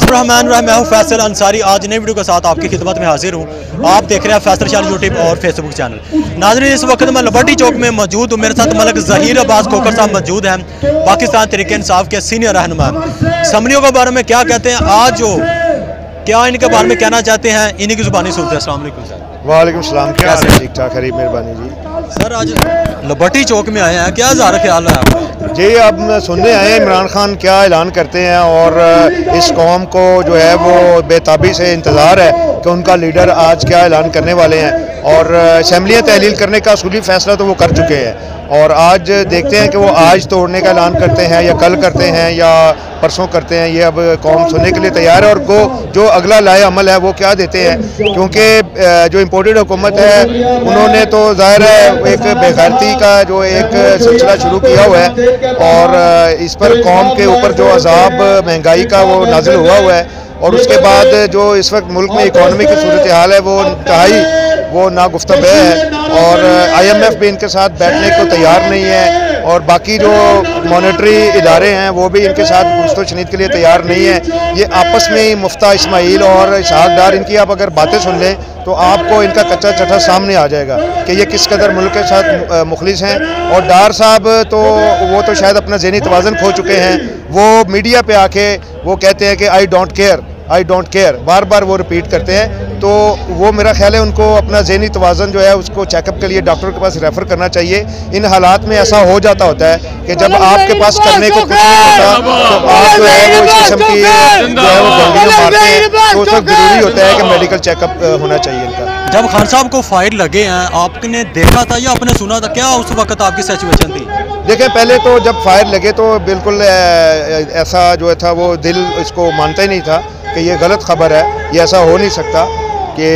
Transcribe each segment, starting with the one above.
बिस्मिल्लाहिर्रहमानिर्रहीम। मैं हूँ फैसल अंसारी। आज नई वीडियो के साथ आपकी खिदमत में हाजिर हूँ। आप देख रहे हैं फैसल शाह यूट्यूब और फेसबुक चैनल। नाज़रीन, इस वक्त मैं लिबर्टी चौक में मौजूद हूँ। मेरे साथ मलिक ज़हीर अब्बास खोखर साहब मौजूद हैं, पाकिस्तान तहरीक इंसाफ के सीनियर रहनुमा। असम्बलियों के बारे में क्या कहते हैं, आज जो क्या इनके बारे में कहना चाहते हैं, इन्हीं की ज़ुबानी सुनते हैं। अस्सलाम वालेकुम सर। वालेकुम सलाम। क्या हाल है? ठीक ठाक है, मेहरबानी जी। सर, आज लिबर्टी चौक में आए हैं, क्या ज़ाहिर ख्याल है आपका? जी, अब सुनने आए हैं इमरान खान क्या ऐलान करते हैं, और इस कौम को जो है वो बेताबी से इंतज़ार है कि उनका लीडर आज क्या ऐलान करने वाले हैं। और असम्बलियाँ तहलील करने का असूली फ़ैसला तो वो कर चुके हैं, और आज देखते हैं कि वो आज तोड़ने का ऐलान करते हैं या कल करते हैं या परसों करते हैं। ये अब कौम सुनने के लिए तैयार है, और को जो अगला लाए अमल है वो क्या देते हैं। क्योंकि जो इम्पोर्टेड हुकूमत है उन्होंने तो ज़ाहिर है एक बेगैरती का जो एक सिलसिला शुरू किया हुआ है, और इस पर कौम के ऊपर जो अजाब महंगाई का वो नाजिल हुआ है, और उसके बाद जो इस वक्त मुल्क में इकॉनमी की सूरत हाल है वो इंतहाई वो नागुफ्ता है, और IMF भी इनके साथ बैठने को तैयार नहीं है, और बाकी जो मॉनेटरी इदारे हैं वो भी इनके साथ गुफ्तगू शनीद के लिए तैयार नहीं है। ये आपस में ही मुफ्ता इस्माइल और इसहाक डार, इनकी आप अगर बातें सुन लें तो आपको इनका कच्चा चट्टा सामने आ जाएगा कि ये किस कदर मुल्क के साथ मुखलिस हैं। और डार साहब तो वो तो शायद अपना ज़हनी तवाज़ुन खो चुके हैं। वो मीडिया पे आके वो कहते हैं कि आई डोंट केयर, बार बार वो रिपीट करते हैं। तो वो मेरा ख्याल है उनको अपना ज़हनी तवाज़ुन जो है उसको चेकअप के लिए डॉक्टर के पास रेफ़र करना चाहिए। इन हालात में ऐसा हो जाता होता है कि जब आपके पास करने को कुछ नहीं होता तो आप जो है वो इस किस्म की जो है वो गोलियां मारते हैं। तो उस वक्त ज़रूरी होता है कि मेडिकल चेकअप होना चाहिए इनका। जब खान साहब को फायर लगे हैं, आपने देखा था या आपने सुना था, क्या उस वक्त आपकी सिचुएशन थी? देखें, पहले तो जब फायर लगे तो बिल्कुल ऐसा जो था वो दिल इसको मानता ही नहीं था कि ये गलत खबर है, ये ऐसा हो नहीं सकता कि।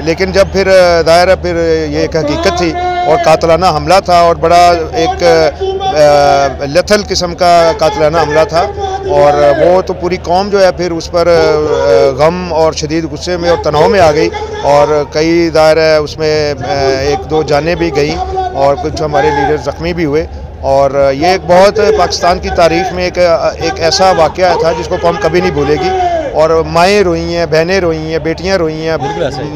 लेकिन जब फिर दायरा फिर ये एक हकीकत थी और कातलाना हमला था, और बड़ा एक लेथल किस्म का कातलाना हमला था, और वो तो पूरी कौम जो है फिर उस पर गम और शदीद गुस्से में और तनाव में आ गई, और कई दायरा उसमें एक दो जानें भी गई और कुछ हमारे लीडर ज़ख्मी भी हुए। और ये एक बहुत पाकिस्तान की तारीख़ में एक ऐसा वाक़या था जिसको कौम कभी नहीं भूलेगी। और माएँ रोई हैं, बहनें रोई हैं, बेटियां रोई हैं,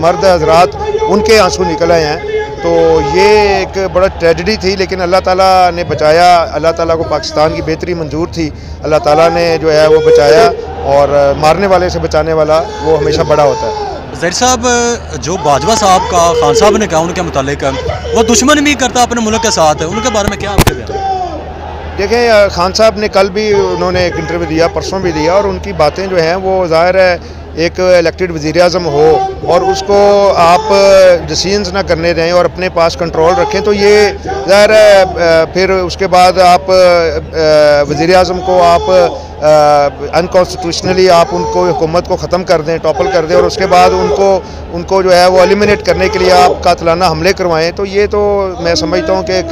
मर्द हजरात उनके आंसू निकल आए हैं। तो ये एक बड़ा ट्रेजेडी थी, लेकिन अल्लाह ताला ने बचाया। अल्लाह ताला को पाकिस्तान की बेहतरी मंजूर थी, अल्लाह ताला ने जो है वो बचाया, और मारने वाले से बचाने वाला वो हमेशा बड़ा होता है। ज़हीर साहब, जो बाजवा साहब का खान साहब ने कहा उनके मुतालिक वो दुश्मन भी करता अपने मुल्क के साथ, उनके बारे में क्या आपके बयान? देखें, खान साहब ने कल भी उन्होंने एक इंटरव्यू दिया, परसों भी दिया, और उनकी बातें जो हैं वो ज़ाहिर है एक इलेक्टेड वज़ीर-ए-आज़म हो और उसको आप डिसीजंस ना करने दें और अपने पास कंट्रोल रखें, तो ये ज़ाहिर है फिर उसके बाद आप वज़ीर-ए-आज़म को आप अनकॉन्स्टिट्यूशनली आप उनको हुकूमत को ख़त्म कर दें, टॉपल कर दें, और उसके बाद उनको जो है वो एलिमिनेट करने के लिए आप कातलाना हमले करवाएं। तो ये तो मैं समझता हूँ कि एक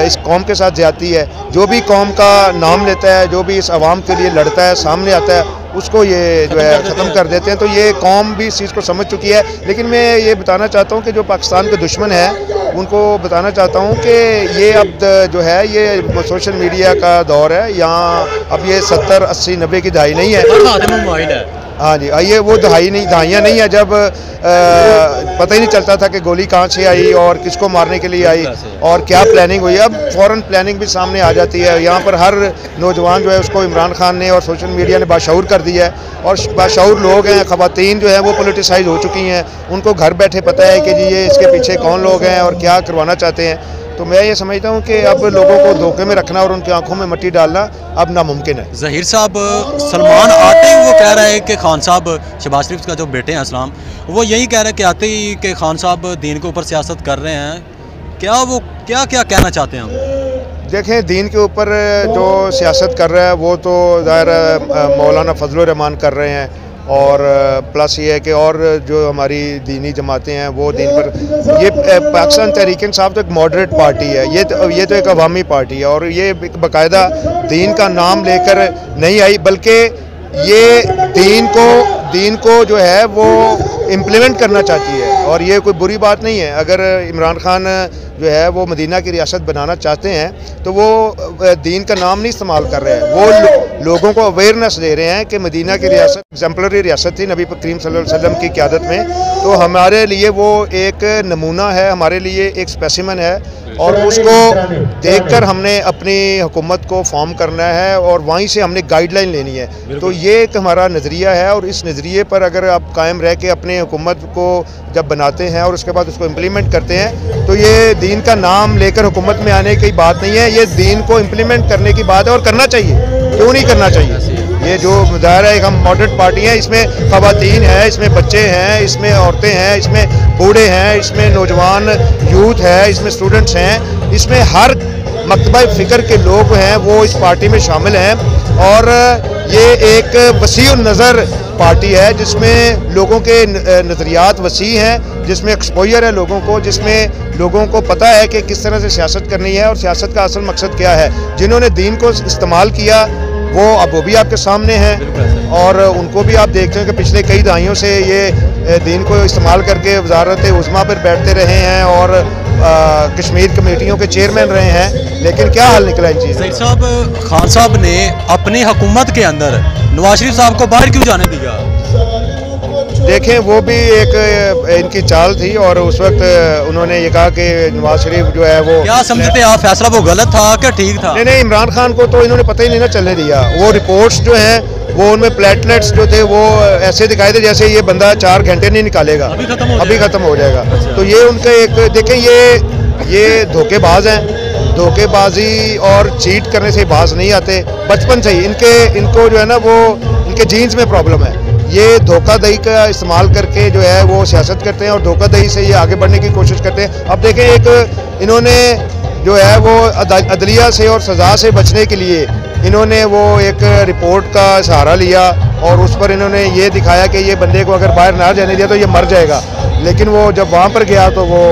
इस कौम के साथ ज़्यादती है। जो भी कौम का नाम लेता है, जो भी इस आवाम के लिए लड़ता है, सामने आता है, उसको ये जो है ख़त्म कर देते हैं। तो ये कौम भी इस चीज़ को समझ चुकी है। लेकिन मैं ये बताना चाहता हूँ कि जो पाकिस्तान के दुश्मन हैं उनको बताना चाहता हूँ कि ये अब जो है ये सोशल मीडिया का दौर है। यहाँ अब ये 70, 80, 90 की दहाई नहीं है। हाँ जी, ये वो दहाइयाँ नहीं है जब पता ही नहीं चलता था कि गोली कहाँ से आई और किसको मारने के लिए आई और क्या प्लानिंग हुई। अब फ़ौरन प्लानिंग भी सामने आ जाती है। यहाँ पर हर नौजवान जो है उसको इमरान खान ने और सोशल मीडिया ने बाशऊर कर दिया है, और बाशऊर लोग हैं, ख़वातीन जो हैं वो पोलिटिसाइज हो चुकी हैं। उनको घर बैठे पता है कि जी ये इसके पीछे कौन लोग हैं और क्या करवाना चाहते हैं। तो मैं ये समझता हूँ कि अब लोगों को धोखे में रखना और उनकी आंखों में मिट्टी डालना अब नामुमकिन है। ज़हीर साहब, सलमान आते ही वो कह रहे हैं कि खान साहब, शहबाज शरीफ का जो बेटे हैं असलाम, वो यही कह रहे हैं कि आते ही कि खान साहब दीन के ऊपर सियासत कर रहे हैं। क्या वो क्या कहना चाहते हैं हम? देखें, दीन के ऊपर जो सियासत कर रहा है वो तो ज़ाहिर मौलाना फजल रहमान कर रहे हैं, और प्लस ये है कि और जो हमारी दीनी जमातें हैं वो दीन पर ये पाकिस्तान तहरीक इंसाफ तो एक मॉडरेट पार्टी है। ये तो एक अवामी पार्टी है, और ये बाकायदा दीन का नाम लेकर नहीं आई, बल्कि ये दीन को जो है वो इम्प्लीमेंट करना चाहती है। और ये कोई बुरी बात नहीं है। अगर इमरान खान जो है वो मदीना की रियासत बनाना चाहते हैं, तो वो दीन का नाम नहीं इस्तेमाल कर रहे हैं। वो लोगों को अवेयरनेस दे रहे हैं कि मदीना की रियासत एग्जाम्पलरी रियासत थी नबी करीम सल्लल्लाहु अलैहि वसल्लम की क़यादत में, तो हमारे लिए वो एक नमूना है, हमारे लिए एक स्पेसिमन है, और उसको देखकर हमने अपनी हुकूमत को फॉर्म करना है और वहीं से हमने गाइडलाइन लेनी है। तो ये एक हमारा नज़रिया है, और इस नज़रिए पर अगर आप कायम रह के अपने हुकूमत को जब बनाते हैं और उसके बाद उसको इम्प्लीमेंट करते हैं, तो ये दीन का नाम लेकर हुकूमत में आने की बात नहीं है, ये दीन को इम्प्लीमेंट करने की बात है, और करना चाहिए, क्यों नहीं करना चाहिए। ये जो मुजाहरा है, हम मॉडरेट पार्टी हैं, इसमें ख़वातीन हैं, इसमें बच्चे हैं, इसमें औरतें हैं, इसमें बूढ़े हैं, इसमें नौजवान यूथ है, इसमें स्टूडेंट्स हैं, इसमें हर मकतबा फ़िक्र के लोग हैं वो इस पार्टी में शामिल हैं। और ये एक वसी नज़र पार्टी है जिसमें लोगों के नज़रियात वसी हैं, जिसमें एक्सपोजर है लोगों को, जिसमें लोगों को पता है कि किस तरह से सियासत करनी है और सियासत का असल मकसद क्या है। जिन्होंने दीन को इस्तेमाल किया वो भी आपके सामने हैं, और उनको भी आप देखते हैं कि पिछले कई दहाइयों से ये दीन को इस्तेमाल करके वज़ारत उज़्मा पर बैठते रहे हैं और कश्मीर कमेटियों के चेयरमैन रहे हैं, लेकिन क्या हल निकला इन चीज़ साहब। खान साहब ने अपनी हुकूमत के अंदर नवाज शरीफ साहब को बाहर क्यों जाने दिया? देखें, वो भी एक इनकी चाल थी, और उस वक्त उन्होंने ये कहा कि नवाज शरीफ जो है वो, क्या समझते आप फैसला वो गलत था क्या ठीक था? नहीं, इमरान खान को तो इन्होंने पता ही नहीं ना चलने दिया। वो रिपोर्ट्स जो हैं वो उनमें प्लेटलेट्स जो थे वो ऐसे दिखाए थे जैसे ये बंदा 4 घंटे नहीं निकालेगा, अभी ख़त्म हो जाएगा। तो ये उनका एक, देखें, ये धोखेबाज हैं, धोखेबाजी और चीट करने से बाज नहीं आते, बचपन से ही इनको जो है ना वो इनके जीन्स में प्रॉब्लम है। ये धोखाधड़ी का इस्तेमाल करके जो है वो सियासत करते हैं, और धोखाधड़ी से ये आगे बढ़ने की कोशिश करते हैं। अब देखें, एक इन्होंने जो है वो अदलिया से और सज़ा से बचने के लिए इन्होंने वो एक रिपोर्ट का सहारा लिया, और उस पर इन्होंने ये दिखाया कि ये बंदे को अगर बाहर ना जाने दिया तो ये मर जाएगा। लेकिन वो जब वहाँ पर गया तो वो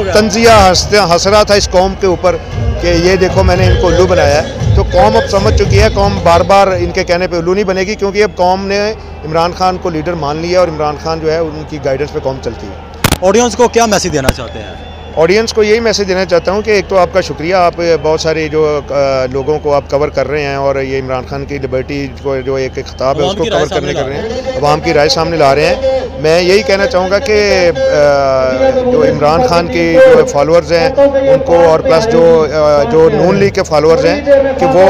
तंजिया हंस रहा था इस कौम के ऊपर कि ये देखो मैंने इनको उल्लू बनाया है। तो कौम अब समझ चुकी है, कौम बार बार इनके कहने पे उल्लू नहीं बनेगी, क्योंकि अब कौम ने इमरान खान को लीडर मान लिया, और इमरान खान जो है उनकी गाइडेंस पे कौम चलती है। ऑडियंस को क्या मैसेज देना चाहते हैं? ऑडियंस को यही मैसेज देना चाहता हूँ कि एक तो आपका शुक्रिया, आप बहुत सारे जो लोगों को आप कवर कर रहे हैं, और ये इमरान खान की लिबर्टी को जो एक खिताब है उसको कवर करने कर रहे हैं, अवाम की राय सामने ला रहे हैं। मैं यही कहना चाहूँगा कि जो इमरान खान की जो फॉलोअर्स हैं उनको, और प्लस जो नून लीग के फॉलोअर्स हैं, कि वो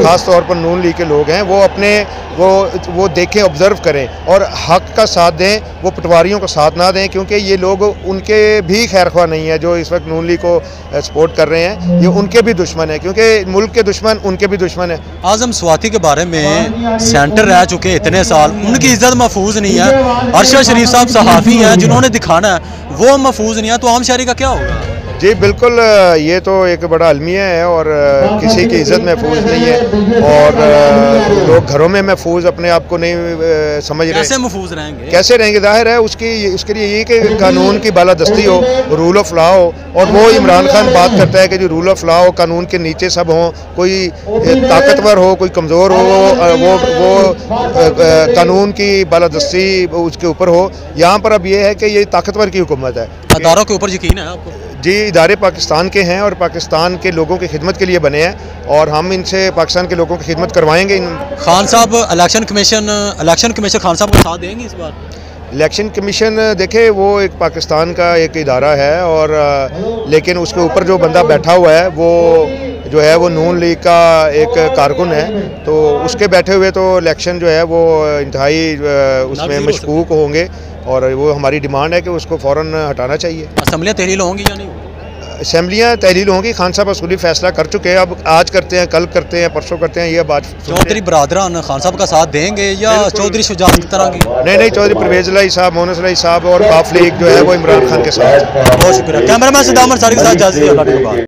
ख़ास तौर पर नून लीग के लोग हैं, वो अपने वो देखें, ऑब्ज़र्व करें और हक़ का साथ दें, वो पटवारियों का साथ ना दें, क्योंकि ये लोग उनके भी खैरख्वाह नहीं है जो इस वक्त नून लीग को सपोर्ट कर रहे हैं, ये उनके भी दुश्मन है, क्योंकि मुल्क के दुश्मन उनके भी दुश्मन है। आज़म स्वाति के बारे में सेंटर रह चुके इतने साल, उनकी इज्जत महफूज नहीं है। अरशद शरीफ साहब सहाफ़ी हैं, जिन्होंने दिखाना है वो महफूज नहीं है, तो आम शहरी का क्या होगा? जी बिल्कुल, ये तो एक बड़ा अलमिया है, और किसी की इज़्ज़त महफूज नहीं है, और लोग घरों में महफूज अपने आप को नहीं समझ रहे। कैसे महफूज रहेंगे? कैसे रहेंगे? जाहिर है उसके लिए ये कि कानून की बालादस्ती हो, रूल ऑफ लॉ हो, और वो इमरान खान बात करता है कि जो रूल ऑफ लॉ हो, कानून के नीचे सब हों, कोई ताकतवर हो, कोई कमज़ोर हो, वो कानून की बालादस्ती उसके ऊपर हो। यहाँ पर अब ये है कि ये ताकतवर की हुकूमत है। अदारों के ऊपर यकीन है आपको? जी, इदारे पाकिस्तान के हैं और पाकिस्तान के लोगों की खिदमत के लिए बने हैं, और हम इनसे पाकिस्तान के लोगों की खिदमत करवाएंगे। खान साहब इलेक्शन कमीशन खान साहब को साथ देंगे इस बार? इलेक्शन कमीशन देखे, वो एक पाकिस्तान का एक इदारा है, और लेकिन उसके ऊपर जो बंदा बैठा हुआ है वो जो है वो नून लीग का एक कारकुन है, तो उसके बैठे हुए तो इलेक्शन जो है वो इंतहाई उसमें मशकूक होंगे, और वो हमारी डिमांड है कि उसको फ़ौरन हटाना चाहिए। असम्बलियाँ तहलील होंगी या नहीं? असम्बलियाँ तहलील होंगी। खान साहब असूली फैसला कर चुके हैं, अब आज करते हैं, कल करते हैं, परसों करते हैं, ये बात। चौधरी बरादरान खान साहब का साथ देंगे या चौधरी शुजात की तरह की? नहीं, चौधरी परवेज़ इलाही साहब, मोहन इलाही साहब और काफ लीग जो है वो इमरान खान के साथ। बहुत शुक्रिया। कैमरामैन सदाम अंसारी के साथ इजाज़त दीजिए।